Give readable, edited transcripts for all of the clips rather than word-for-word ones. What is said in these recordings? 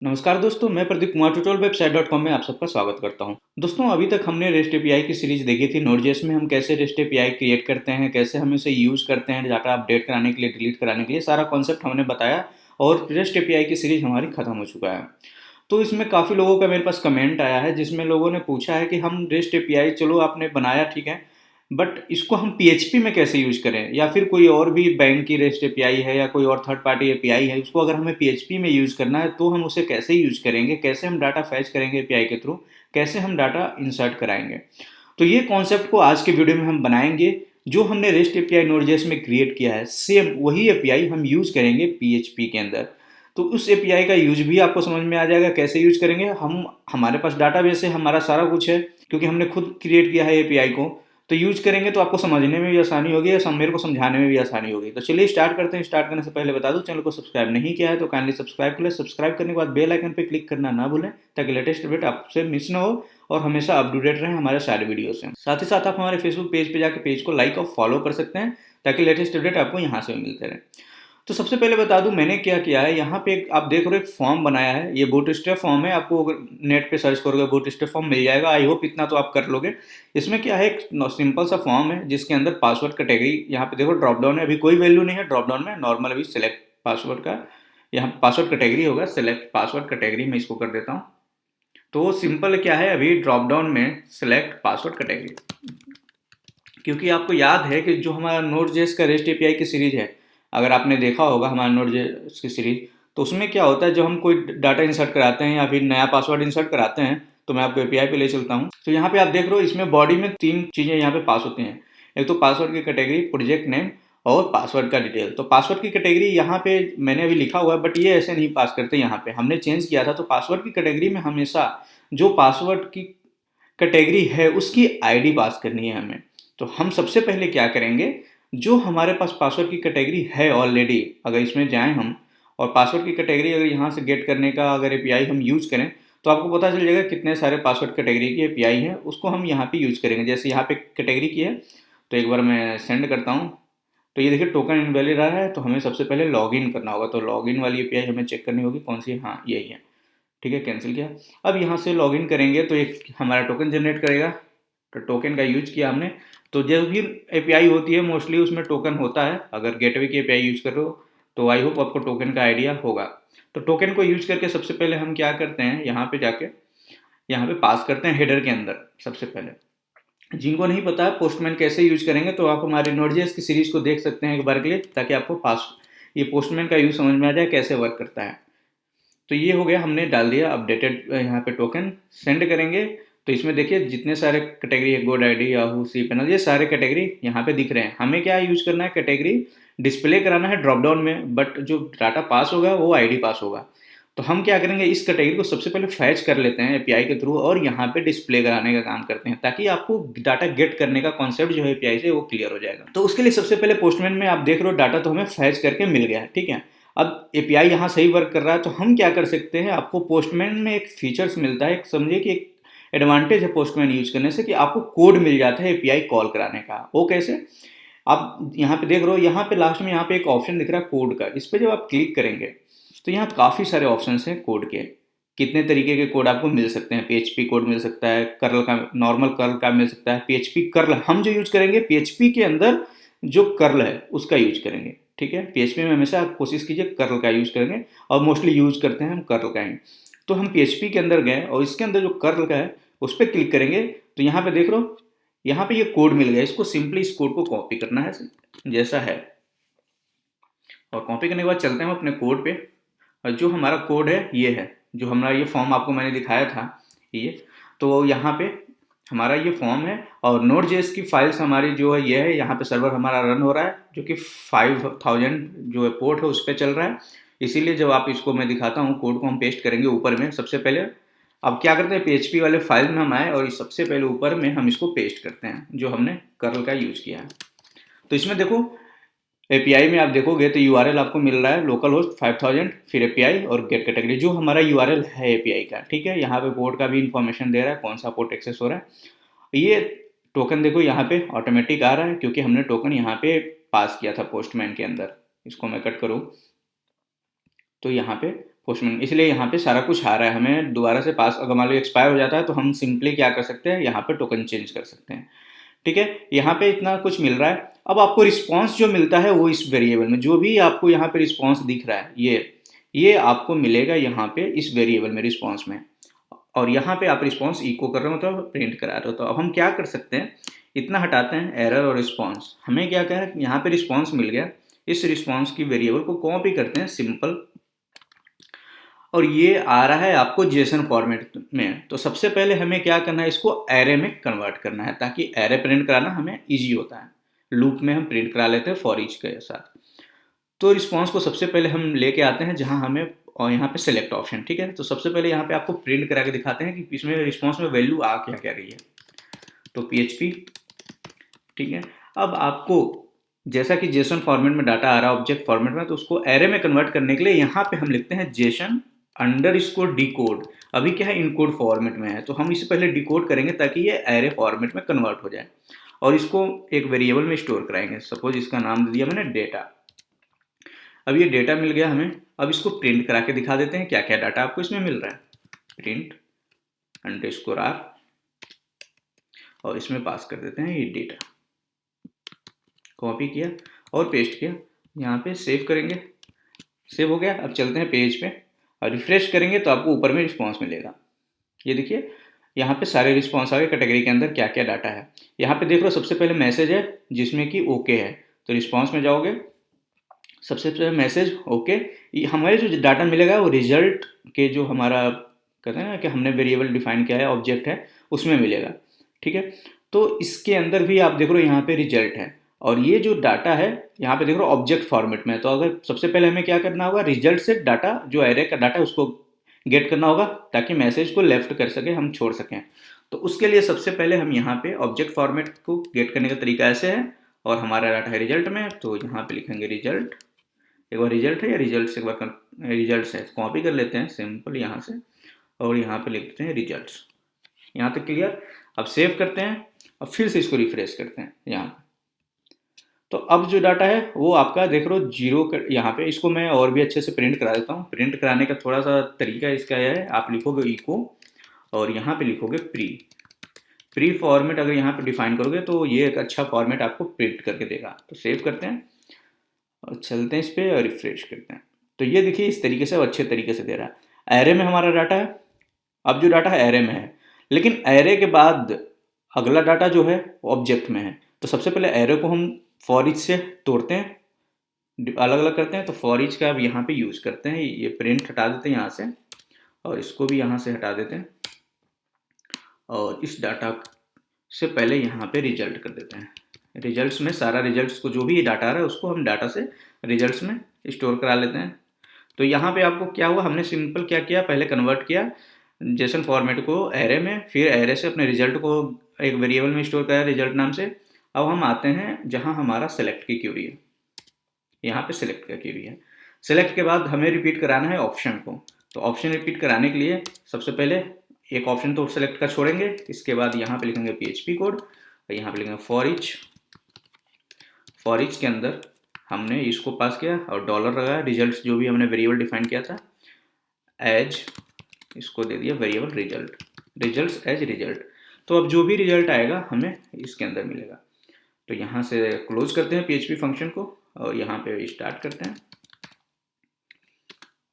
नमस्कार दोस्तों, मैं प्रदीप कुमार ट्यूटोरियल वेबसाइट.com में आप सबका स्वागत करता हूं। दोस्तों, अभी तक हमने रेस्ट एपीआई की सीरीज देखी थी। नोड.जेएस में हम कैसे रेस्ट एपीआई क्रिएट करते हैं, कैसे हम इसे यूज़ करते हैं डाटा अपडेट कराने के लिए, डिलीट कराने के लिए, सारा कॉन्सेप्ट हमने बताया और रेस्ट एपीआई की सीरीज हमारी खत्म हो चुका है। तो इसमें काफ़ी लोगों का मेरे पास कमेंट आया है जिसमें लोगों ने पूछा है कि हम रेस्ट एपीआई चलो आपने बनाया ठीक है, बट इसको हम पीएचपी में कैसे यूज करें, या फिर कोई और भी बैंक की रेस्ट एपीआई है या कोई और थर्ड पार्टी एपीआई है, उसको अगर हमें पीएचपी में यूज करना है तो हम उसे कैसे यूज करेंगे, कैसे हम डाटा फैच करेंगे एपीआई के थ्रू, कैसे हम डाटा इंसर्ट कराएंगे। तो ये कॉन्सेप्ट को आज के वीडियो में हम बनाएंगे। जो हमने रेस्ट एपीआई नोड.जेएस में क्रिएट किया है सेम वही एपीआई हम यूज करेंगे पीएचपी के अंदर। तो उस एपीआई का यूज भी आपको समझ में आ जाएगा कैसे यूज करेंगे। हमारे पास डाटाबेस है, हमारा सारा कुछ है क्योंकि हमने खुद क्रिएट किया है एपीआई को। तो यूज करेंगे तो आपको समझने में भी आसानी होगी या मेरे को समझाने में भी आसानी होगी। तो चलिए स्टार्ट करते हैं। स्टार्ट करने से पहले बता दूं, चैनल को सब्सक्राइब नहीं किया है तो काइंडली सब्सक्राइब कर ले। सब्सक्राइब करने के बाद बेल आइकन पे क्लिक करना ना भूलें ताकि लेटेस्ट अपडेट आपसे मिस ना हो और हमेशा अप टू डेट रहें हमारे सारे वीडियो से। साथ ही साथ आप हमारे फेसबुक पेज पे जाकर पेज को लाइक और फॉलो कर सकते हैं ताकि लेटेस्ट अपडेट आपको यहाँ से मिलते रहे। तो सबसे पहले बता दूं मैंने क्या किया है। यहाँ पे आप देख रहे हो एक फॉर्म बनाया है, ये बूटस्ट्रैप फॉर्म है। आपको अगर नेट पे सर्च करोगे बूटस्ट्रैप फॉर्म मिल जाएगा। आई होप इतना तो आप कर लोगे। इसमें क्या है, एक सिंपल सा फॉर्म है जिसके अंदर पासवर्ड कैटेगरी, यहाँ पे देखो ड्रॉप डाउन है, अभी कोई वैल्यू नहीं है ड्रॉप डाउन में, नॉर्मल अभी सिलेक्ट पासवर्ड का यहाँ पासवर्ड कैटेगरी होगा, सिलेक्ट पासवर्ड कैटेगरी में इसको कर देता हूँ। तो सिंपल क्या है, अभी ड्रॉप डाउन में सिलेक्ट पासवर्ड कैटेगरी, क्योंकि आपको याद है कि जो हमारा नोड.जेएस का रेस्ट एपीआई की सीरीज है, अगर आपने देखा होगा हमारा नोड.जेएस की सीरीज, तो उसमें क्या होता है जब हम कोई डाटा इंसर्ट कराते हैं या फिर नया पासवर्ड इंसर्ट कराते हैं तो मैं आपको एपीआई पे ले चलता हूँ। तो यहाँ पे आप देख रहे हो इसमें बॉडी में तीन चीज़ें यहाँ पे पास होती हैं। एक तो पासवर्ड की कैटेगरी, प्रोजेक्ट नेम और पासवर्ड का डिटेल। तो पासवर्ड की कैटेगरी यहाँ पे मैंने अभी लिखा हुआ है, बट ये ऐसे नहीं पास करते। यहाँ पे हमने चेंज किया था। तो पासवर्ड की कैटेगरी में हमेशा जो पासवर्ड की कैटेगरी है उसकी आईडी पास करनी है हमें। तो हम सबसे पहले क्या करेंगे, जो हमारे पास पासवर्ड की कैटेगरी है ऑलरेडी, अगर इसमें जाएं हम और पासवर्ड की कैटेगरी अगर यहाँ से गेट करने का अगर एपीआई हम यूज करें तो आपको पता चल जाएगा कितने सारे पासवर्ड कैटेगरी की एपीआई है, उसको हम यहाँ पे यूज करेंगे। जैसे यहाँ पे कैटेगरी की है तो एक बार मैं सेंड करता हूँ। तो ये देखिए टोकन इनवैलिड रहा है, तो हमें सबसे पहले लॉगिन करना होगा। तो लॉगिन वाली एपीआई हमें चेक करनी होगी कौन सी है। हाँ, यही है। ठीक है, कैंसिल किया। अब यहाँ से लॉगिन करेंगे तो एक हमारा टोकन जनरेट करेगा। तो टोकन का यूज किया हमने। तो जब भी एपीआई होती है मोस्टली उसमें टोकन होता है। अगर गेटवे की एपीआई यूज कर रहे हो तो आई होप आपको टोकन का आइडिया होगा। तो टोकन को यूज करके सबसे पहले हम क्या करते हैं, यहाँ पे जाके यहाँ पे पास करते हैं हेडर के अंदर। सबसे पहले जिनको नहीं पता है पोस्टमैन कैसे यूज करेंगे तो आप हमारे नोड.जेएस की सीरीज को देख सकते हैं एक बार के लिए, ताकि आपको पास ये पोस्टमैन का यूज समझ में आ जाए कैसे वर्क करता है। तो ये हो गया, हमने डाल दिया अपडेटेड यहाँ पे टोकन। सेंड करेंगे तो इसमें देखिए जितने सारे कैटेगरी है, गोड आईडी, याहू, सी पैनल, ये सारे कैटेगरी यहाँ पे दिख रहे हैं। हमें क्या यूज करना है, कैटेगरी डिस्प्ले कराना है ड्रॉप डाउन में, बट जो डाटा पास होगा वो आईडी पास होगा। तो हम क्या करेंगे, इस कैटेगरी को सबसे पहले फैच कर लेते हैं एपीआई के थ्रू और यहाँ पे डिस्प्ले कराने का काम करते हैं, ताकि आपको डाटा गेट करने का कॉन्सेप्ट जो है एपीआई से वो क्लियर हो जाएगा। तो उसके लिए सबसे पहले पोस्टमैन में आप देख रहे हो डाटा तो हमें फैच करके मिल गया है। ठीक है, अब एपीआई यहाँ सही वर्क कर रहा है तो हम क्या कर सकते हैं, आपको पोस्टमैन में एक फीचर्स मिलता है, समझिए कि एक एडवांटेज है पोस्टमैन यूज करने से कि आपको कोड मिल जाता है एपीआई कॉल कराने का। वो कैसे, आप यहाँ पे देख रहे हो, यहाँ पे लास्ट में यहाँ पे एक ऑप्शन दिख रहा है कोड का। इस पर जब आप क्लिक करेंगे तो यहाँ काफ़ी सारे ऑप्शन हैं कोड के। कितने तरीके के कोड आपको मिल सकते हैं। पीएचपी कोड मिल सकता है, कर्ल का, नॉर्मल कर्ल का मिल सकता है, पीएचपी कर्ल हम जो यूज करेंगे पीएचपी के अंदर जो कर्ल है उसका यूज करेंगे। ठीक है, पीएचपी में हमेशा आप कोशिश कीजिए कर्ल का यूज करेंगे और मोस्टली यूज करते हैं हम कर्ल का ही। तो हम पीएचपी के अंदर गए और इसके अंदर जो कर्ल का है उस पर क्लिक करेंगे तो यहाँ पे देख रहे हो, यहाँ पे ये कोड मिल गया। इसको सिंपली इस कोड को कॉपी करना है जैसा है, और कॉपी करने के बाद चलते हैं हम अपने कोड पे। और जो हमारा कोड है ये है, जो हमारा ये फॉर्म आपको मैंने दिखाया था ये। तो यहाँ पे हमारा ये फॉर्म है और नोड.जेएस की फाइल्स हमारी जो है ये है। यहाँ पे सर्वर हमारा रन हो रहा है जो कि 5000 जो है पोर्ट है उस पर चल रहा है। इसीलिए जब आप इसको मैं दिखाता हूँ कोड को हम पेस्ट करेंगे ऊपर में सबसे पहले। अब क्या करते हैं, पीएचपी वाले फाइल में हम आए और सबसे पहले ऊपर में हम इसको पेस्ट करते हैं जो हमने कर्ल का यूज किया है। तो इसमें देखो एपीआई में आप देखोगे तो यूआरएल आपको मिल रहा है लोकल होस्ट 5000, फिर एपीआई और गेट कैटेगरी जो हमारा यूआरएल है एपीआई का। ठीक है, यहाँ पे पोर्ट का भी इंफॉर्मेशन दे रहा है, कौन सा पोर्ट एक्सेस हो रहा है। ये टोकन देखो यहाँ पे ऑटोमेटिक आ रहा है क्योंकि हमने टोकन यहाँ पे पास किया था पोस्टमैन के अंदर। इसको मैं कट करूँ तो यहाँ पे पोस्टमैन, इसलिए यहाँ पे सारा कुछ आ रहा है। हमें दोबारा से पास अगर मान लो एक्सपायर हो जाता है तो हम सिंपली क्या कर सकते हैं, यहाँ पे टोकन चेंज कर सकते हैं। ठीक है, यहाँ पे इतना कुछ मिल रहा है। अब आपको रिस्पॉन्स जो मिलता है वो इस वेरिएबल में, जो भी आपको यहाँ पे रिस्पॉन्स दिख रहा है ये आपको मिलेगा यहाँ पे इस वेरिएबल में रिस्पॉन्स में। और यहाँ पे आप रिस्पॉन्स इको कर रहे हो तो प्रिंट करा रहे हो। तो अब हम क्या कर सकते हैं, इतना हटाते हैं एरर और रिस्पॉन्स। हमें क्या है, यहाँ पे रिस्पॉन्स मिल गया, इस रिस्पॉन्स की वेरिएबल को कॉपी करते हैं सिंपल, और ये आ रहा है आपको जेसन फॉर्मेट में। तो सबसे पहले हमें क्या करना है, इसको एरे में कन्वर्ट करना है, ताकि एरे प्रिंट कराना हमें इजी होता है। लूप में हम प्रिंट करा लेते हैं फॉर ईच के साथ। तो रिस्पॉन्स को सबसे पहले हम लेके आते हैं जहां हमें, और यहाँ पे सेलेक्ट ऑप्शन। ठीक है, तो सबसे पहले यहाँ पे आपको प्रिंट करा के दिखाते हैं कि इसमें रिस्पॉन्स में वैल्यू आ क्या क्या रही है। तो PHP, ठीक है। अब आपको जैसा कि जेसन फॉर्मेट में डाटा आ रहा है ऑब्जेक्ट फॉर्मेट में, तो उसको एरे में कन्वर्ट करने के लिए यहाँ पे हम लिखते हैं जेसन अंडर इसको डिकोड। अभी क्या है, इनकोड फॉर्मेट में है, तो हम इसे पहले डिकोड करेंगे ताकि ये एरे फॉर्मेट में कन्वर्ट हो जाए, और इसको एक वेरिएबल में स्टोर कराएंगे। सपोज इसका नाम दिया मैंने डेटा। अब ये डेटा मिल गया हमें। अब इसको प्रिंट करा के दिखा देते हैं क्या क्या डाटा आपको इसमें मिल रहा है। प्रिंट अंडरस्कोर आर, और इसमें पास कर देते हैं ये डेटा। कॉपी किया और पेस्ट किया, यहाँ पे सेव करेंगे, सेव हो गया। अब चलते हैं पेज पे और रिफ्रेश करेंगे तो आपको ऊपर में रिस्पॉन्स मिलेगा। ये देखिए यहाँ पे सारे रिस्पॉन्स आ गए, कैटेगरी के अंदर क्या क्या डाटा है। यहाँ पे देख लो, सबसे पहले मैसेज है जिसमें कि ओके है, तो रिस्पॉन्स में जाओगे, सबसे पहले मैसेज ओके। हमारे जो डाटा मिलेगा वो रिजल्ट के, जो हमारा कहते हैं ना कि हमने वेरिएबल डिफाइन किया है, ऑब्जेक्ट है, उसमें मिलेगा। ठीक है, तो इसके अंदर भी आप देख रहे हो यहाँ पे रिजल्ट है, और ये जो डाटा है यहाँ पे देख रहे हो ऑब्जेक्ट फॉर्मेट में। तो अगर सबसे पहले हमें क्या करना होगा, रिजल्ट से डाटा, जो एरे का डाटा है उसको गेट करना होगा, ताकि मैसेज को लेफ्ट कर सके, हम छोड़ सकें। तो उसके लिए सबसे पहले हम यहाँ पे ऑब्जेक्ट फॉर्मेट को गेट करने का तरीका ऐसे है, और हमारा डाटा है रिजल्ट में, तो यहाँ पे लिखेंगे रिजल्ट। एक बार रिजल्ट है या रिजल्ट से, एक बार रिजल्ट है, कॉपी कर लेते हैं सिंपल यहाँ से, और यहाँ पे लिख देते हैं रिजल्ट्स। यहाँ तक क्लियर। अब सेव करते हैं, अब फिर से इसको रिफ्रेश करते हैं यहाँ। तो अब जो डाटा है वो आपका देख लो जीरो यहाँ पे, इसको मैं और भी अच्छे से प्रिंट करा देता हूँ। प्रिंट कराने का थोड़ा सा तरीका इसका यह है, आप लिखोगे इको और यहाँ पे लिखोगे प्री फॉर्मेट। अगर यहाँ पे डिफाइन करोगे तो ये एक अच्छा फॉर्मेट आपको प्रिंट करके देगा। तो सेव करते हैं और चलते हैं इस पर और रिफ्रेश करते हैं। तो ये देखिए इस तरीके से, अच्छे तरीके से दे रहा है। एरे में हमारा डाटा है, अब जो डाटा है एरे में है, लेकिन एरे के बाद अगला डाटा जो है ऑब्जेक्ट में है। तो सबसे पहले एरे को हम फॉर ईच से तोड़ते हैं, अलग अलग करते हैं। तो फॉर ईच का अब यहाँ पे यूज करते हैं, ये प्रिंट हटा देते हैं यहाँ से, और इसको भी यहाँ से हटा देते हैं, और इस डाटा से पहले यहाँ पे रिजल्ट कर देते हैं। रिजल्ट्स में सारा रिजल्ट्स को, जो भी डाटा आ रहा है उसको हम डाटा से रिजल्ट्स में स्टोर करा लेते हैं। तो यहाँ पे आपको क्या हुआ, हमने सिंपल क्या किया, पहले कन्वर्ट किया जेसन फॉर्मेट को एरे में, फिर एरे से अपने रिजल्ट को एक वेरिएबल में स्टोर करा रिजल्ट नाम से। अब हम आते हैं जहाँ हमारा सेलेक्ट की क्यूरी है, यहाँ पे सेलेक्ट का क्यूरी है। सेलेक्ट के बाद हमें रिपीट कराना है ऑप्शन को। तो ऑप्शन रिपीट कराने के लिए सबसे पहले एक ऑप्शन तो सेलेक्ट का छोड़ेंगे, इसके बाद यहाँ पे लिखेंगे PHP कोड, और यहाँ पे लिखेंगे फॉर ईच के अंदर हमने इसको पास किया और डॉलर लगाया, रिजल्ट्स जो भी हमने वेरिएबल डिफाइन किया था एज, इसको दे दिया वेरिएबल रिजल्ट्स एज रिजल्ट। तो अब जो भी रिजल्ट आएगा हमें इसके अंदर मिलेगा। तो यहाँ से क्लोज करते हैं PHP फंक्शन को, और यहाँ पे स्टार्ट करते हैं,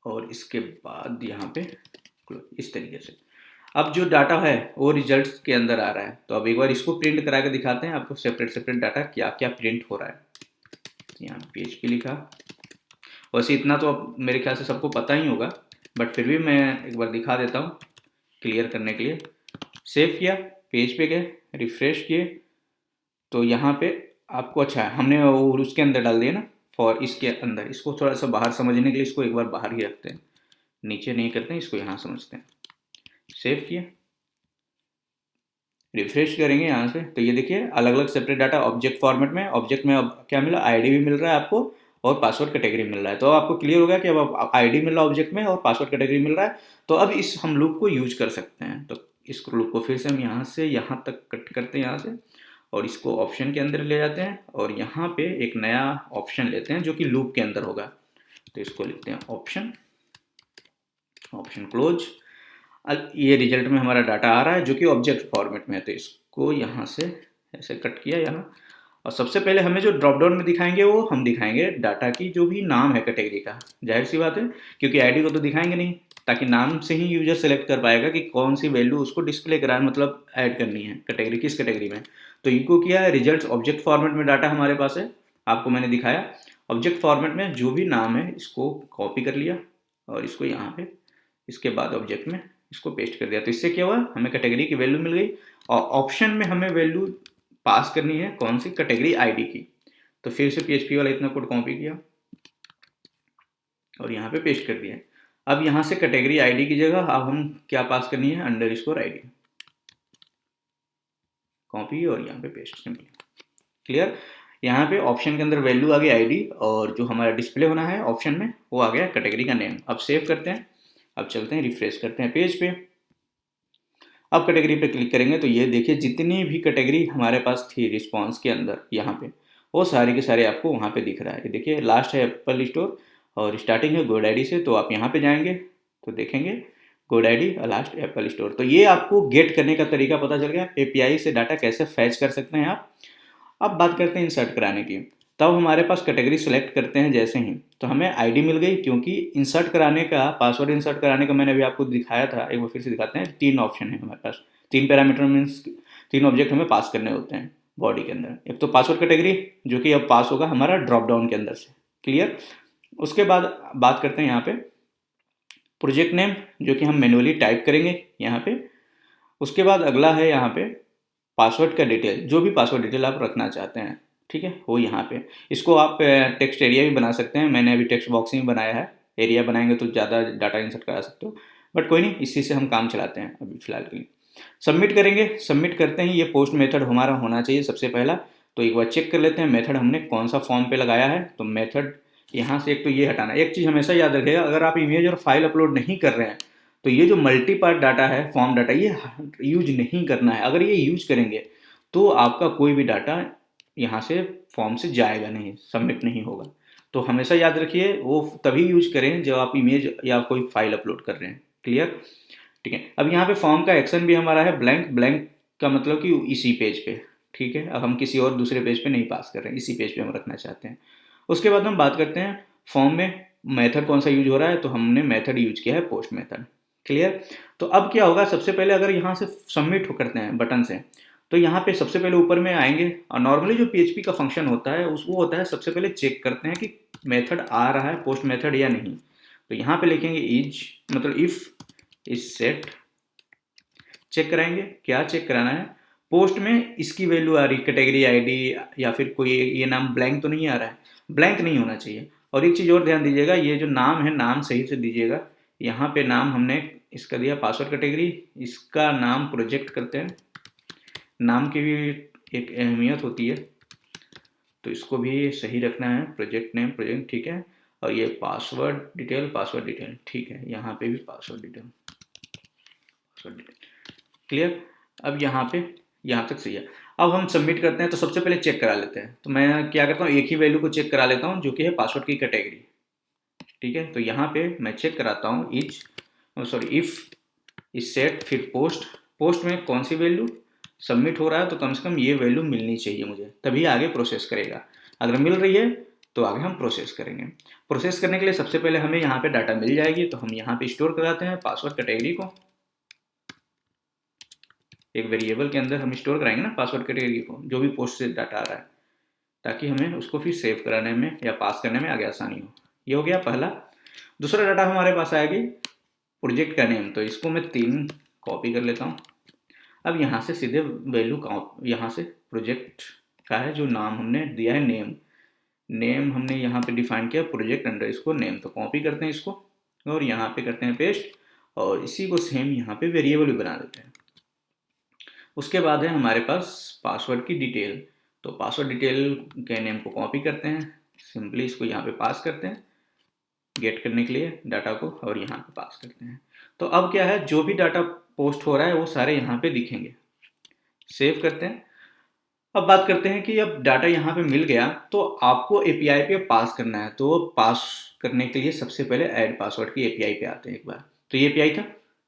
और इसके बाद यहाँ पे इस तरीके से अब जो डाटा है वो रिजल्ट्स के अंदर आ रहा है। तो अब एक बार इसको प्रिंट करा के दिखाते हैं आपको, सेपरेट डाटा क्या क्या प्रिंट हो रहा है। यहाँ PHP लिखा, वैसे इतना तो अब मेरे ख्याल से सबको पता ही होगा, बट फिर भी मैं एक बार दिखा देता हूँ क्लियर करने के लिए। सेव किया, पेज पे गए, रिफ्रेश किए, तो यहाँ पे आपको अच्छा है, हमने उसके अंदर डाल दिया ना फॉर इसके अंदर। इसको थोड़ा सा बाहर समझने के लिए इसको एक बार बाहर ही रखते हैं, नीचे नहीं करते हैं, इसको यहाँ समझते हैं। सेव किया, रिफ्रेश करेंगे यहाँ से, तो ये देखिए अलग अलग सेपरेट डाटा ऑब्जेक्ट फॉर्मेट में। ऑब्जेक्ट में अब क्या मिला, आईडी भी मिल रहा है आपको, और पासवर्ड कैटेगरी मिल रहा है। तो आपको क्लियर होगा कि अब आईडी मिल रहा है ऑब्जेक्ट में, और पासवर्ड कैटेगरी मिल रहा है। तो अब इस हम लूप को यूज कर सकते हैं। तो इस लूप को फिर से हम यहाँ से यहाँ तक कट करते हैं यहाँ से, और इसको ऑप्शन के अंदर ले जाते हैं, और यहाँ पे एक नया ऑप्शन लेते हैं जो कि लूप के अंदर होगा। तो इसको लिखते हैं ऑप्शन, ऑप्शन क्लोज। अब ये रिजल्ट में हमारा डाटा आ रहा है जो कि ऑब्जेक्ट फॉर्मेट में है, तो इसको यहाँ से ऐसे कट किया यहाँ। और सबसे पहले हमें जो ड्रॉप डाउन में दिखाएंगे वो हम दिखाएंगे डाटा की जो भी नाम है कैटेगरी का, जाहिर सी बात है क्योंकि आईडी को तो दिखाएंगे नहीं, ताकि नाम से ही यूजर सेलेक्ट कर पाएगा कि कौन सी वैल्यू उसको डिस्प्ले कराए, मतलब ऐड करनी है कैटेगरी, किस कैटेगरी में। तो इनको किया है रिजल्ट ऑब्जेक्ट फॉर्मेट में डाटा हमारे पास है, आपको मैंने दिखाया। ऑब्जेक्ट फॉर्मेट में जो भी नाम है इसको कॉपी कर लिया और इसको यहाँ पे इसके बाद ऑब्जेक्ट में इसको पेस्ट कर दिया। तो इससे क्या हुआ, हमें कैटेगरी की वैल्यू मिल गई और ऑप्शन में हमें वैल्यू पास करनी है कौन सी, कैटेगरी आईडी की। तो फिर से पीएचपी वाला इतना कोड कॉपी किया और यहाँ पे पेस्ट कर दिया। अब यहाँ से कैटेगरी आईडी की जगह अब हम क्या पास करनी है, अंडरस्कोर आईडी, कॉपी और यहाँ पे पेस्ट, सिंपली क्लियर। यहाँ पे ऑप्शन के अंदर वैल्यू आ गई आईडी और जो हमारा डिस्प्ले होना है ऑप्शन में वो आ गया कैटेगरी का नेम। अब सेव करते हैं, अब चलते हैं रिफ्रेश करते हैं पेज पे। अब कैटेगरी पे क्लिक करेंगे तो ये देखिए जितनी भी कैटेगरी हमारे पास थी रिस्पॉन्स के अंदर यहाँ पे वो सारे के सारे आपको वहाँ पे दिख रहा है। ये देखिए लास्ट है एप्पल स्टोर और स्टार्टिंग है GoDaddy से, तो आप यहाँ पे जाएंगे तो देखेंगे GoDaddy और लास्ट एप्पल स्टोर। तो ये आपको गेट करने का तरीका पता चल गया, एपीआई से डाटा कैसे फैच कर सकते हैं आप। अब बात करते हैं इंसर्ट कराने की। तब हमारे पास कैटेगरी सेलेक्ट करते हैं जैसे ही तो हमें आईडी मिल गई, क्योंकि इंसर्ट कराने का, पासवर्ड इंसर्ट कराने का मैंने अभी आपको दिखाया था, एक बार फिर से दिखाते हैं। 3 ऑप्शन है हमारे पास, 3 पैरामीटर मीन्स 3 ऑब्जेक्ट हमें पास करने होते हैं बॉडी के अंदर। एक तो पासवर्ड कैटेगरी जो कि अब पास होगा हमारा ड्रॉप डाउन के अंदर से, क्लियर। उसके बाद बात करते हैं यहाँ पे प्रोजेक्ट नेम जो कि हम मैनुअली टाइप करेंगे यहाँ पे। उसके बाद अगला है यहाँ पे पासवर्ड का डिटेल, जो भी पासवर्ड डिटेल आप रखना चाहते हैं, ठीक है, वो यहाँ पे। इसको आप टेक्स्ट एरिया भी बना सकते हैं, मैंने अभी टेक्स्ट बॉक्स ही बनाया है, एरिया बनाएंगे तो ज़्यादा डाटा इंसर्ट करा सकते हो, बट कोई नहीं, इसी से हम काम चलाते हैं अभी फ़िलहाल के लिए। सबमिट करेंगे, सबमिट करते ही ये पोस्ट मेथड हमारा होना चाहिए सबसे पहला। तो एक बार चेक कर लेते हैं मेथड हमने कौन सा फॉर्म पे लगाया है। तो मेथड यहाँ से एक तो ये हटाना, एक चीज़ हमेशा याद रखिएगा, अगर आप इमेज और फाइल अपलोड नहीं कर रहे हैं तो ये जो मल्टी पार्ट डाटा है, फॉर्म डाटा, ये यूज नहीं करना है। अगर ये यूज करेंगे तो आपका कोई भी डाटा यहाँ से फॉर्म से जाएगा नहीं, सबमिट नहीं होगा। तो हमेशा याद रखिए वो तभी यूज करें जब आप इमेज या कोई फाइल अपलोड कर रहे हैं, क्लियर, ठीक है। अब यहाँ पे फॉर्म का एक्शन भी हमारा है ब्लैंक, ब्लैंक का मतलब कि इसी पेज पे, ठीक है। अब हम किसी और दूसरे पेज पे नहीं पास कर रहे हैं, इसी पेज पे हम रखना चाहते हैं। उसके बाद हम बात करते हैं फॉर्म में मेथड कौन सा यूज हो रहा है, तो हमने मेथड यूज किया है पोस्ट मेथड, क्लियर। तो अब क्या होगा, सबसे पहले अगर यहाँ से सबमिट करते हैं बटन से तो यहाँ पे सबसे पहले ऊपर में आएंगे और नॉर्मली जो पीएचपी का फंक्शन होता है उस वो होता है सबसे पहले चेक करते हैं कि मेथड आ रहा है पोस्ट मेथड या नहीं। तो यहाँ पे लिखेंगे इज, मतलब इफ इज सेट, चेक कराएंगे क्या चेक कराना है, पोस्ट में इसकी वैल्यू आ रही, कैटेगरी आईडी या फिर कोई ये नाम ब्लैंक तो नहीं आ रहा है, ब्लैंक नहीं होना चाहिए। और एक चीज़ और ध्यान दीजिएगा, ये जो नाम है नाम सही से दीजिएगा। यहाँ पे नाम हमने इसका दिया पासवर्ड कैटेगरी, इसका नाम प्रोजेक्ट करते हैं, नाम की भी एक अहमियत होती है तो इसको भी सही रखना है, प्रोजेक्ट नेम प्रोजेक्ट, ठीक है। और ये पासवर्ड डिटेल, पासवर्ड डिटेल, ठीक है, यहाँ पे भी password detail, password detail, clear. अब यहाँ पे यहाँ तक सही है। अब हम सबमिट करते हैं तो सबसे पहले चेक करा लेते हैं। तो मैं क्या करता हूँ, एक ही वैल्यू को चेक करा लेता हूँ जो कि है पासवर्ड की कैटेगरी, ठीक है। तो यहाँ पे मैं चेक कराता हूँ is, sorry if is set, फिर पोस्ट, पोस्ट में कौन सी वैल्यू सबमिट हो रहा है तो कम से कम ये वैल्यू मिलनी चाहिए मुझे, तभी आगे प्रोसेस करेगा। अगर मिल रही है तो आगे हम प्रोसेस करेंगे। प्रोसेस करने के लिए सबसे पहले हमें यहाँ पे डाटा मिल जाएगी, तो हम यहाँ पे स्टोर कराते हैं पासवर्ड कैटेगरी को, एक वेरिएबल के अंदर हम स्टोर कराएंगे ना पासवर्ड कैटेगरी को, जो भी पोस्ट से डाटा आ रहा है, ताकि हमें उसको फिर सेव कराने में या पास करने में आगे आसानी हो। ये हो गया पहला। दूसरा डाटा हमारे पास आएगी प्रोजेक्ट का नेम, तो इसको मैं 3 कॉपी कर लेता हूँ। अब यहाँ से सीधे वैल्यू यहाँ से प्रोजेक्ट का है जो नाम हमने दिया है नेम, नेम हमने यहाँ पे डिफाइन किया प्रोजेक्ट अंडरस्कोर नेम, तो कॉपी करते हैं इसको और यहाँ पे करते हैं पेस्ट और इसी को सेम यहाँ पे वेरिएबल भी बना देते हैं। उसके बाद है हमारे पास पासवर्ड की डिटेल, तो पासवर्ड डिटेल के नेम को कॉपी करते हैं, सिंपली इसको यहाँ पे पास करते हैं गेट करने के लिए डाटा को और यहाँ पे पास करते हैं। तो अब क्या है, जो भी डाटा पोस्ट हो रहा है वो सारे यहाँ पे दिखेंगे। सेव करते हैं। अब बात करते हैं कि अब डाटा यहाँ पे मिल गया तो आपको एपीआई पे पास करना है, तो पास करने के लिए सबसे पहले ऐड पासवर्ड की एपीआई पे आते हैं एक बार। तो ये एपीआई था,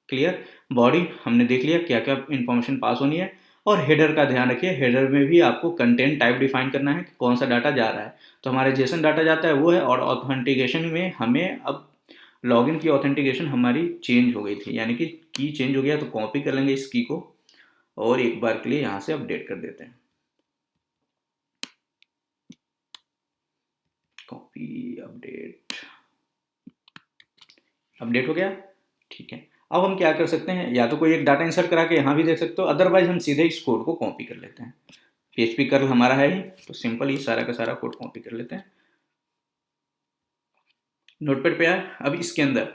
क्लियर। बॉडी हमने देख लिया क्या क्या इन्फॉर्मेशन पास होनी है। और हेडर का ध्यान रखिए, हेडर में भी आपको कंटेंट टाइप डिफाइन करना है कि कौन सा डाटा जा रहा है। तो हमारे जेसन डाटा जाता है वो है, और ऑथेंटिकेशन में हमें अब लॉगिन की ऑथेंटिकेशन हमारी चेंज हो गई थी, यानी कि की चेंज हो गया। तो कॉपी कर लेंगे इस की को और एक बार के लिए यहाँ से अपडेट कर देते हैं। कॉपी अपडेट, अपडेट हो गया, ठीक है। अब हम क्या कर सकते हैं, या तो कोई एक डाटा इंसर्ट करा के यहाँ भी देख सकते हो, अदरवाइज हम सीधे इस कोड को कॉपी कर लेते हैं। PHP कर्ल हमारा है ही, तो सिंपल ही सारा का सारा कोड कॉपी कर लेते हैं। नोटपैड पे आए, अब इसके अंदर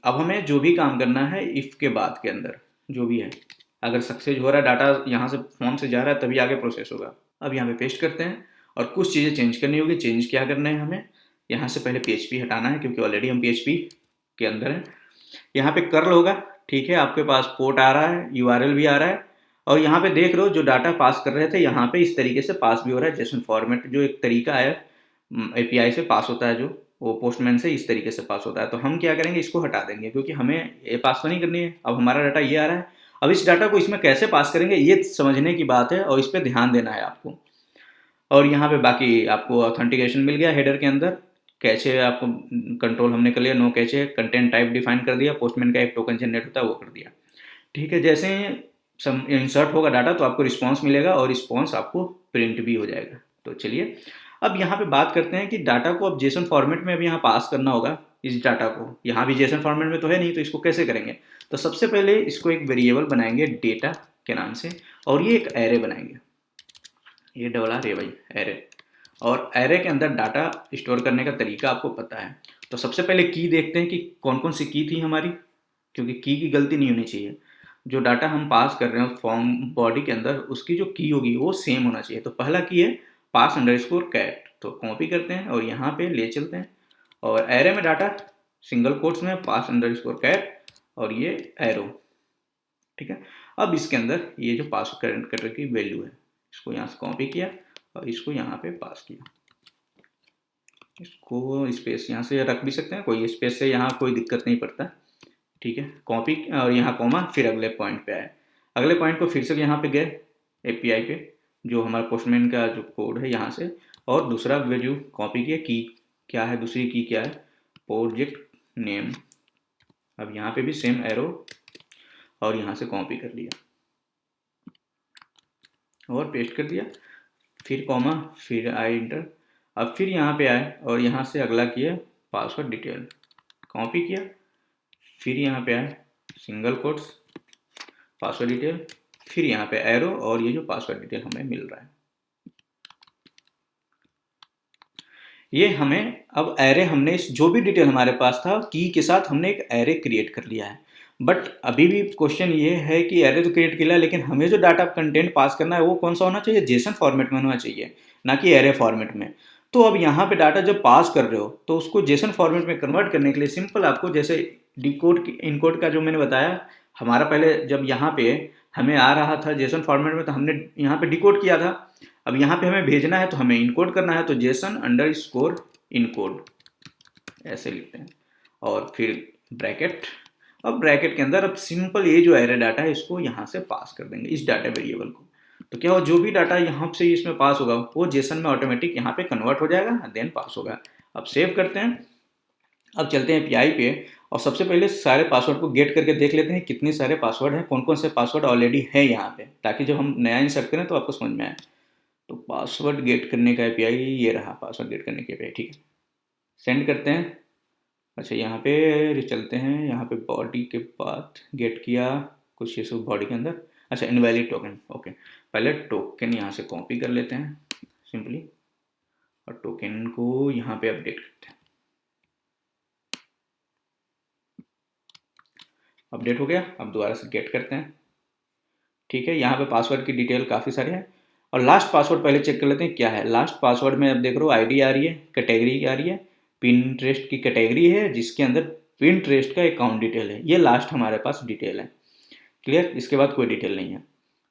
अब हमें जो भी काम करना है इफ़ के बाद के अंदर जो भी है, अगर सक्सेस हो रहा है डाटा यहाँ से फॉर्म से जा रहा है तभी आगे प्रोसेस होगा। अब यहाँ पे पेस्ट करते हैं और कुछ चीज़ें चेंज करनी होगी। चेंज क्या करना है हमें, यहाँ से पहले PHP हटाना है क्योंकि ऑलरेडी हम PHP के अंदर हैं। यहाँ पे कर्ल होगा, ठीक है, आपके पास पोर्ट आ रहा है, URL भी आ रहा है, और यहाँ पे देख रहे हो जो डाटा पास कर रहे थे यहाँ पे इस तरीके से पास भी हो रहा है। जेसन फॉर्मेट जो एक तरीका है API से पास होता है, जो वो पोस्टमैन से इस तरीके से पास होता है। तो हम क्या करेंगे, इसको हटा देंगे क्योंकि हमें ये पास तो नहीं करनी है। अब हमारा डाटा ये आ रहा है, अब इस डाटा को इसमें कैसे पास करेंगे ये समझने की बात है और इस पर ध्यान देना है आपको। और यहाँ पे बाकी आपको ऑथेंटिकेशन मिल गया हेडर के अंदर, कैचे आपको कंट्रोल हमने कर लिया, no cache, content type define कर दिया, पोस्टमैन का एक टोकन जनरेट होता है वो कर दिया, ठीक है। जैसे सम इंसर्ट होगा डाटा तो आपको रिस्पॉन्स मिलेगा और रिस्पॉन्स आपको प्रिंट भी हो जाएगा। तो चलिए अब यहाँ पे बात करते हैं कि डाटा को अब जेसन फॉर्मेट में अब यहाँ पास करना होगा। इस डाटा को यहाँ भी जेसन फॉर्मेट में तो है नहीं, तो इसको कैसे करेंगे। तो सबसे पहले इसको एक वेरिएबल बनाएंगे डेटा के नाम से, और ये एक एरे बनाएंगे, ये double R A Y array. और एरे के अंदर डाटा स्टोर करने का तरीका आपको पता है। तो सबसे पहले की देखते हैं कि कौन कौन सी की थी हमारी, क्योंकि की गलती नहीं होनी चाहिए। जो डाटा हम पास कर रहे हैं फॉर्म बॉडी के अंदर उसकी जो की होगी वो सेम होना चाहिए। तो पहला की है पास अंडरस्कोर कैट, तो कॉपी करते हैं और यहाँ पे ले चलते हैं, और एरे में डाटा सिंगल कोट्स में पास अंडरस्कोर कैट और ये एरो, ठीक है। अब इसके अंदर ये जो पास करंट कटर की वैल्यू है इसको यहाँ से कॉपी किया और इसको यहाँ पे पास किया। इसको स्पेस यहाँ से रख भी सकते हैं, कोई स्पेस से यहाँ कोई दिक्कत नहीं पड़ता, ठीक है। कॉपी और यहाँ कॉमा, फिर अगले पॉइंट पे आए, अगले पॉइंट को फिर से यहाँ पे गए API पे, जो हमारा पोस्टमैन का जो कोड है यहाँ से, और दूसरा वैल्यू कॉपी किया। की क्या है, दूसरी की क्या है, प्रोजेक्ट नेम। अब यहाँ पे भी सेम एरो और यहाँ से कॉपी कर लिया और पेस्ट कर दिया, फिर कॉमा, फिर आए इंटर। अब फिर यहाँ पे आए और यहाँ से अगला किया पासवर्ड डिटेल, कॉपी किया, फिर यहाँ पे आए सिंगल कोट्स पासवर्ड डिटेल, फिर यहाँ पे एरो और ये जो पासवर्ड डिटेल हमें मिल रहा है। ये हमें अब एरे, हमने इस जो भी डिटेल हमारे पास था की के साथ हमने एक एरे क्रिएट कर लिया है। बट अभी भी क्वेश्चन ये है कि एरे तो क्रिएट किया, लेकिन हमें जो डाटा कंटेंट पास करना है वो कौन सा होना चाहिए, जेसन फॉर्मेट में होना चाहिए, ना कि एरे फॉर्मेट में। तो अब यहाँ पे डाटा जब पास कर रहे हो तो उसको जेसन फॉर्मेट में कन्वर्ट करने के लिए सिंपल आपको, जैसे डिकोड इनकोड का जो मैंने बताया, हमारा पहले जब यहाँ पे हमें आ रहा था जेसन फॉर्मेट में तो हमने यहाँ पे डिकोड किया था। अब यहाँ पे हमें भेजना है तो हमें इनकोड करना है, तो जेसन अंडरस्कोर इनकोड ऐसे लिखते हैं और फिर ब्रैकेट। अब ब्रैकेट के अंदर अब सिंपल ये जो एरे डाटा है इसको यहाँ से पास कर देंगे इस डाटा वेरिएबल को। तो क्या हो, जो भी डाटा यहाँ से इसमें पास होगा वो जेसन में ऑटोमेटिक यहाँ पे कन्वर्ट हो जाएगा, देन पास होगा। अब सेव करते हैं, अब चलते हैं API पे और सबसे पहले सारे पासवर्ड को गेट करके देख लेते हैं कितने सारे पासवर्ड हैं, कौन कौन से पासवर्ड ऑलरेडी है यहाँ पे, ताकि जब हम नया इंसर्ट करें तो आपको समझ में आए। तो पासवर्ड गेट करने का API ये रहा, पासवर्ड गेट करने के API, ठीक है। सेंड करते हैं। अच्छा यहाँ पे चलते हैं, यहाँ पे बॉडी के बाद गेट किया कुछ ये सब बॉडी के अंदर। अच्छा इनवैलिड टोकन, ओके, पहले टोकन यहाँ से कॉपी कर लेते हैं सिंपली और टोकन को यहाँ पे अपडेट करते हैं। अपडेट हो गया, अब दोबारा से गेट करते हैं, ठीक है। यहाँ पे पासवर्ड की डिटेल काफ़ी सारे हैं और लास्ट पासवर्ड पहले चेक कर लेते हैं क्या है। लास्ट पासवर्ड में अब देख रहे हो आईडी आ रही है, कैटेगरी आ रही है, पिंटरेस्ट की कैटेगरी है जिसके अंदर पिंटरेस्ट का अकाउंट डिटेल है, ये लास्ट हमारे पास डिटेल है, क्लियर। इसके बाद कोई डिटेल नहीं है।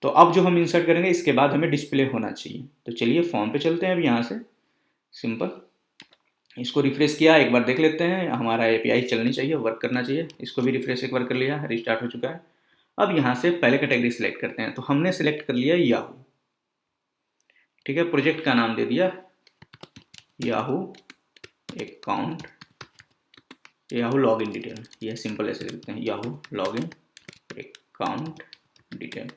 तो अब जो हम इंसर्ट करेंगे इसके बाद हमें डिस्प्ले होना चाहिए। तो चलिए फॉर्म पे चलते हैं अब यहाँ से, सिंपल इसको रिफ्रेश किया, एक बार देख लेते हैं, हमारा एपीआई चलनी चाहिए, वर्क करना चाहिए। इसको भी रिफ्रेश एक बार कर लिया, रिस्टार्ट हो चुका है। अब यहाँ से पहले कैटेगरी सेलेक्ट करते हैं, तो हमने सेलेक्ट कर लिया याहू। ठीक है, प्रोजेक्ट का नाम दे दिया Yahoo account, Yahoo login detail, ये सिंपल ऐसे लिखते हैं, याहू लॉगिन अकाउंट डिटेल।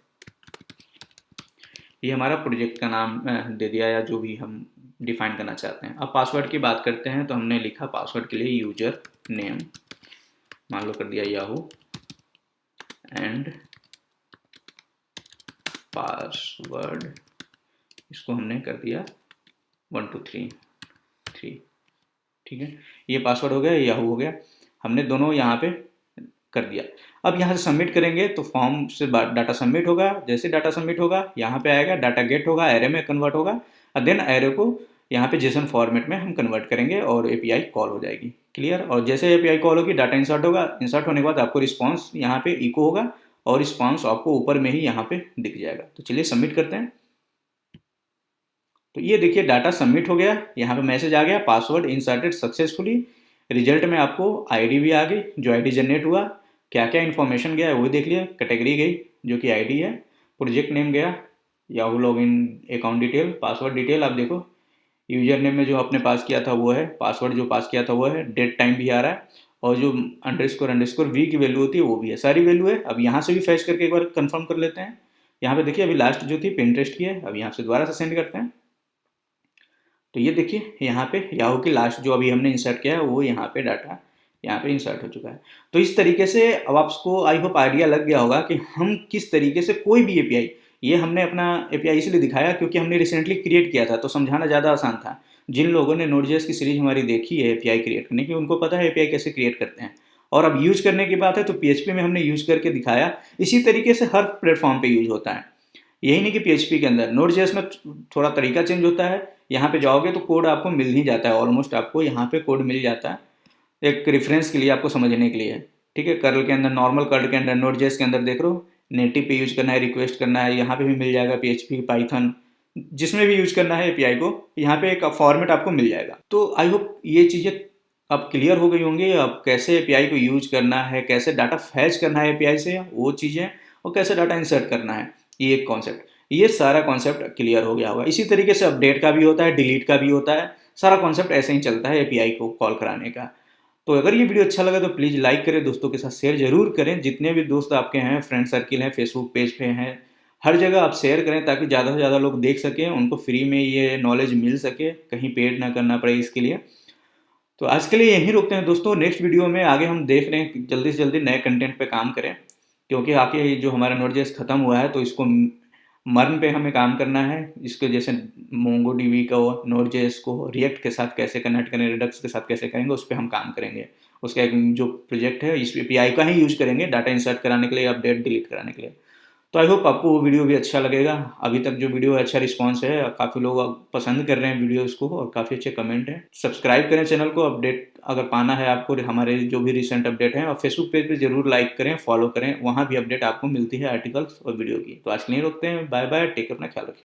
ये हमारा प्रोजेक्ट का नाम दे दिया, या जो भी हम डिफाइन करना चाहते हैं। अब पासवर्ड की बात करते हैं, तो हमने लिखा पासवर्ड के लिए यूजर नेम, मान लो कर दिया याहू, एंड पासवर्ड इसको हमने कर दिया 1 2 3 3। ठीक है, ये पासवर्ड हो गया, याहू हो गया, हमने दोनों यहाँ पे कर दिया। अब यहाँ से सबमिट करेंगे तो फॉर्म से डाटा सबमिट होगा। जैसे डाटा सबमिट होगा यहाँ पे आएगा, डाटा गेट होगा, एरे में कन्वर्ट होगा, और देन एरे को यहाँ पे जेसन फॉर्मेट में हम कन्वर्ट करेंगे और एपीआई कॉल हो जाएगी। क्लियर। और जैसे एपीआई कॉल होगी, डाटा इंसर्ट होगा, इंसर्ट होने के बाद आपको रिस्पॉन्स यहाँ पे इको होगा और रिस्पॉन्स आपको ऊपर में ही यहाँ पे दिख जाएगा। तो चलिए सबमिट करते हैं। तो ये देखिए डाटा सबमिट हो गया, यहाँ पे मैसेज आ गया, पासवर्ड इंसर्टेड सक्सेसफुली। रिजल्ट में आपको आईडी भी आ गई, जो आईडी जनरेट हुआ, क्या क्या इन्फॉर्मेशन गया है वो देख लिया, कैटेगरी गई जो कि आईडी है, प्रोजेक्ट नेम गया, Yahoo login account detail, password detail आप देखो, यूजर नेम में जो आपने पास किया था वो है, पासवर्ड जो पास किया था वो है, डेट टाइम भी आ रहा है, और जो अंडरस्कोर वी की वैल्यू होती है वो भी है, सारी वैल्यू है। अब यहाँ से भी फैच करके एक बार कंफर्म कर लेते हैं। यहाँ पे देखिए अभी लास्ट जो थी पिंटरेस्ट की है, अब यहाँ से दोबारा से सेंड करते हैं। तो ये देखिए यहाँ पे याहू की लास्ट जो अभी हमने इंसर्ट किया है वो यहाँ पे डाटा यहाँ पे इंसर्ट हो चुका है। तो इस तरीके से अब आपको आई होप आइडिया लग गया होगा कि हम किस तरीके से कोई भी एपीआई, ये हमने अपना एपीआई इसलिए दिखाया क्योंकि हमने रिसेंटली क्रिएट किया था, तो समझाना ज़्यादा आसान था। जिन लोगों ने नोड.जेएस की सीरीज हमारी देखी है एपीआई क्रिएट करने की, उनको पता है एपीआई कैसे क्रिएट करते हैं। और अब यूज करने की बात है तो पीएचपी में हमने यूज करके दिखाया, इसी तरीके से हर प्लेटफॉर्म पे यूज होता है। यही नहीं कि पीएचपी के अंदर, नोड.जेएस में थोड़ा तरीका चेंज होता है। यहाँ पे जाओगे तो कोड आपको मिल ही जाता है, ऑलमोस्ट आपको यहाँ पे कोड मिल जाता है, एक रेफरेंस के लिए आपको समझने के लिए। ठीक है, कर्ल के अंदर, नॉर्मल कर्ल के अंदर, नोड.जेएस के अंदर देख लो, नेटिव पे यूज करना है, रिक्वेस्ट करना है, यहाँ पे भी मिल जाएगा, पीएचपी, पाइथन, जिसमें भी यूज करना है एपीआई को, यहाँ पे एक फॉर्मेट आपको मिल जाएगा। तो आई होप ये चीज़ें अब क्लियर हो गई होंगी, अब कैसे एपीआई को यूज करना है, कैसे डाटा फैच करना है एपीआई से वो चीज़ें, और कैसे डाटा इंसर्ट करना है, ये एक कॉन्सेप्ट, ये सारा कॉन्सेप्ट क्लियर हो गया होगा। इसी तरीके से अपडेट का भी होता है, डिलीट का भी होता है, सारा कॉन्सेप्ट ऐसे ही चलता है एपीआई को कॉल कराने का। तो अगर ये वीडियो अच्छा लगा तो प्लीज़ लाइक करें, दोस्तों के साथ शेयर जरूर करें, जितने भी दोस्त आपके हैं, फ्रेंड सर्किल हैं, फेसबुक पेज पे हैं, हर जगह आप शेयर करें ताकि ज़्यादा से ज़्यादा लोग देख सकें, उनको फ्री में ये नॉलेज मिल सके, कहीं पेड ना करना पड़े इसके लिए। तो आज के लिए यहीं रोकते हैं दोस्तों, नेक्स्ट वीडियो में आगे हम देख रहे हैं कि जल्दी से जल्दी नए कंटेंट पे काम करें, क्योंकि आके जो हमारा नोड.जेएस खत्म हुआ है तो इसको मर्न पे हमें काम करना है। इसके जैसे मोंगोडीबी को, नोड.जेएस को रिएक्ट के साथ कैसे कनेक्ट करें, रिडक्स के साथ कैसे करेंगे, उस पर हम काम करेंगे। उसका एक जो प्रोजेक्ट है इस एपीआई का ही यूज करेंगे डाटा इंसर्ट कराने के लिए, अपडेट डिलीट कराने के लिए। तो आई होप आपको वो वीडियो भी अच्छा लगेगा। अभी तक जो वीडियो है अच्छा रिस्पांस है, काफ़ी लोग पसंद कर रहे हैं वीडियोस को और काफ़ी अच्छे कमेंट हैं। सब्सक्राइब करें चैनल को, अपडेट अगर पाना है आपको हमारे जो भी रिसेंट अपडेट हैं, और फेसबुक पेज पे जरूर लाइक करें, फॉलो करें, वहाँ भी अपडेट आपको मिलती है आर्टिकल्स और वीडियो की। तो आज के लिए रोकते हैं, बाय बाय, टेक अपना ख्याल रखें।